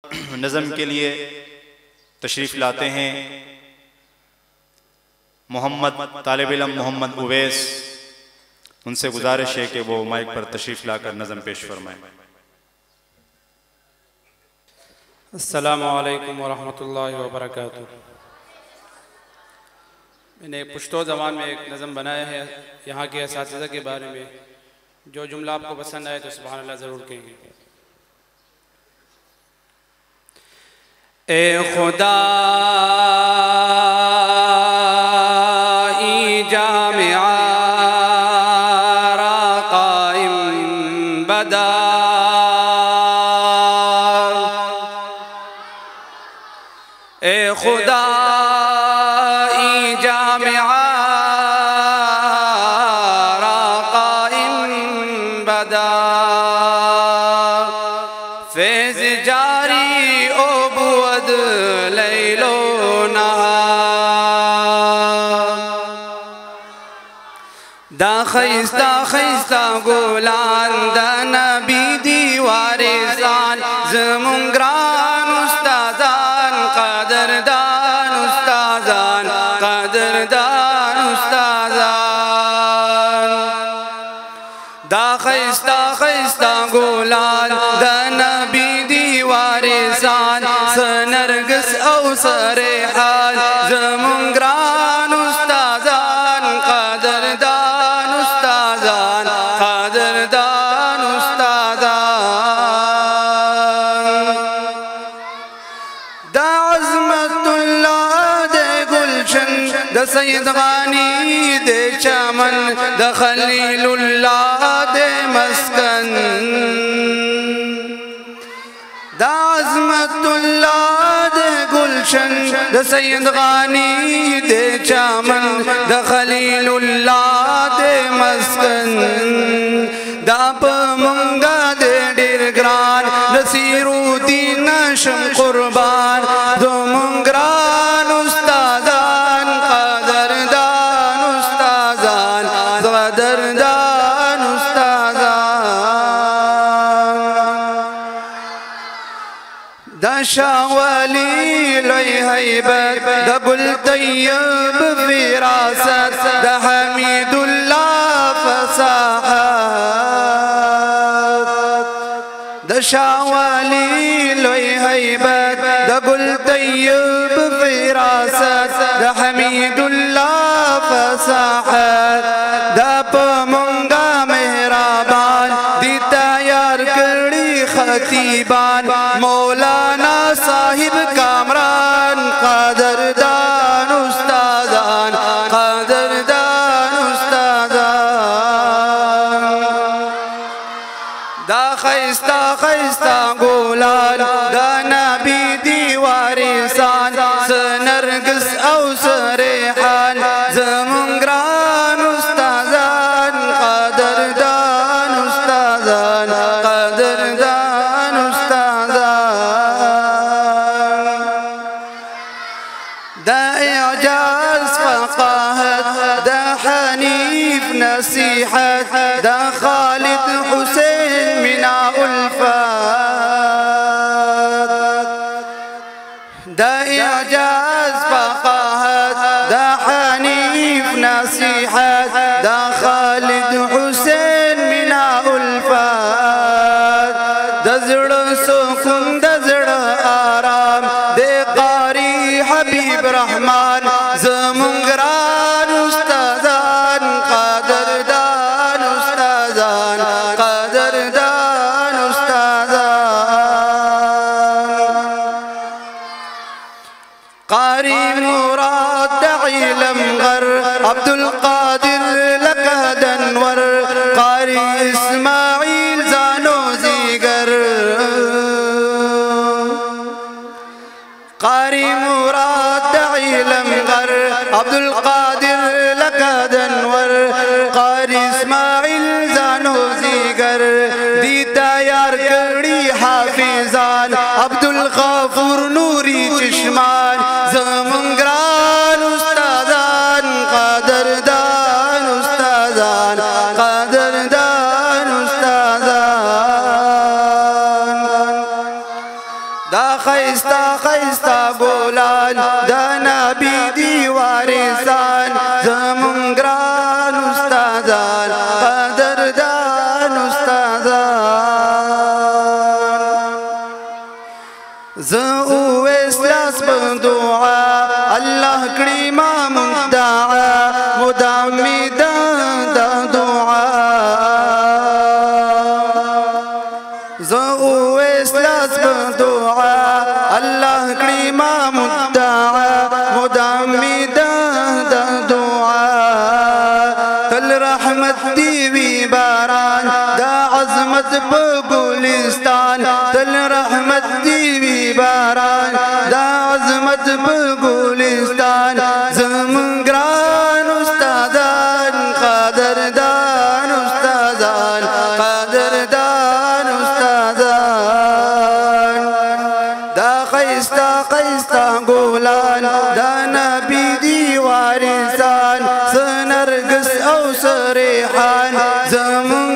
नज़म के लिए तशरीफ़ लाते हैं मोहम्मद तालिब इल्म मोहम्मद उवैस। उनसे गुजारिश है कि वो माइक पर तशरीफ़ लाकर नज़म पेश फरमाएं। अस्सलामु अलैकुम वरहमतुल्लाहि वबरकातुहू। मैंने पुश्तो ज़बान में एक नज़म बनाया है यहाँ के असातिज़ा के बारे में। जो जुमला आपको पसंद आए तो सुभान अल्लाह ज़रूर कहेंगे। ए खुदा जामिआ काइम बदा ए खुदा जामिआ काइम बदा फैज़ जारी ओबुअद लैलो दा खैस्ता खैस्ता गुलान दा नबी दीवारिसान ज़मुंग्रान उस्तादान क़दरदान उस्तादान क़दरदान उस्तादान दा खैस्ता खैस्ता गुलान दा नबी दीवारिसान सनरगस अवसरे हाल ज़मुंग्रान उस्तादान क़दरदान उस्तादान क़दरदान उस्तादान दा अज़मतुल्लाह दे गुलशन दा सैयद गानी दे चमन दा खलीलुल्लाह दे मस्कन दा अज़मतुल्लाह दे गुलशन दा सैयद गानी दे चमन दा खलीलुल्लाह दे मस्कन दा पमंगा दे डेर ग्रान नसीरुद्दीन नशम कुर्बान दो मंगरान उस्तादान क़दरदान उस्तादान क़दरदान उस्तादान दा शावली लोई हैबत दा गुल तैयब विरासत दा हमीदुल्लाह फसाहत दा शावली लोई हैबत दा गुल तैयब विरासत दा हमीदुल्लाह फसाहत दा पमंगा मेहराबान दी तैयार कड़ी खतीबान मौलाना साहिब कामरान क़दरदान उस्तादान क़दरदान उस्तादान दा खैस्ता खैस्ता गुलान दा नबी दीवारिसान सनरगस अवसरे हाल ज़मुंग्रान उस्तादान क़दरदान उस्तादान क़दरदान उस्तादान दा इजाज़ फ़क़ाहत दा हनीफ नसीहत दा खालिद हुसैन मिना उल्फत दा इजाज़ फ़क़ाहत दा हनीफ नसीहत दा खालिद हुसैन मिना उल्फत दा ज़ड़ सुकून दा ज़ड़ आराम दे क़ारी हबीब रहमान ज़मुंग्रान उस्तादान क़दरदान उस्तादान क़दरदान उस्तादान क़ारी मुराद दा इल्म गर अब्दुल क़ादिर लक़द अनवर क़ारी इस्माइल ज़ानो ज़ीगर क़ारी मुराद दा इल्म गर अब्दुल क़ादिर लक़द अनवर क़ारी इस्माइल ज़ानो ज़ीगर दी तैयार कड़ी हाफिज़ान अब्दुल गफूर नूरी चश्मान ज़मुंग्रान उस्तादान क़दरदान उस्तादान क़दरदान उस्तादान दा خیستا خیستا ګلان د نبی دی وارثان زمون ګران استادان قدردان استادان زه اویس لاس په دعا الله کړي ما مدعا مدام می د دعا زه اویس لاس په دعا الله کړي ما مدعا مدام می د دعا تل رحمت دی وی باران دا عظمت په ګلستان تل رحمت دی وی باران دا عظمت په ګلستان زمون ګران استادان قدردان استادان قدردان استادان دا خیستا خیستا ګلان دا نبی دی وارثان سنرګس او سریحان زمون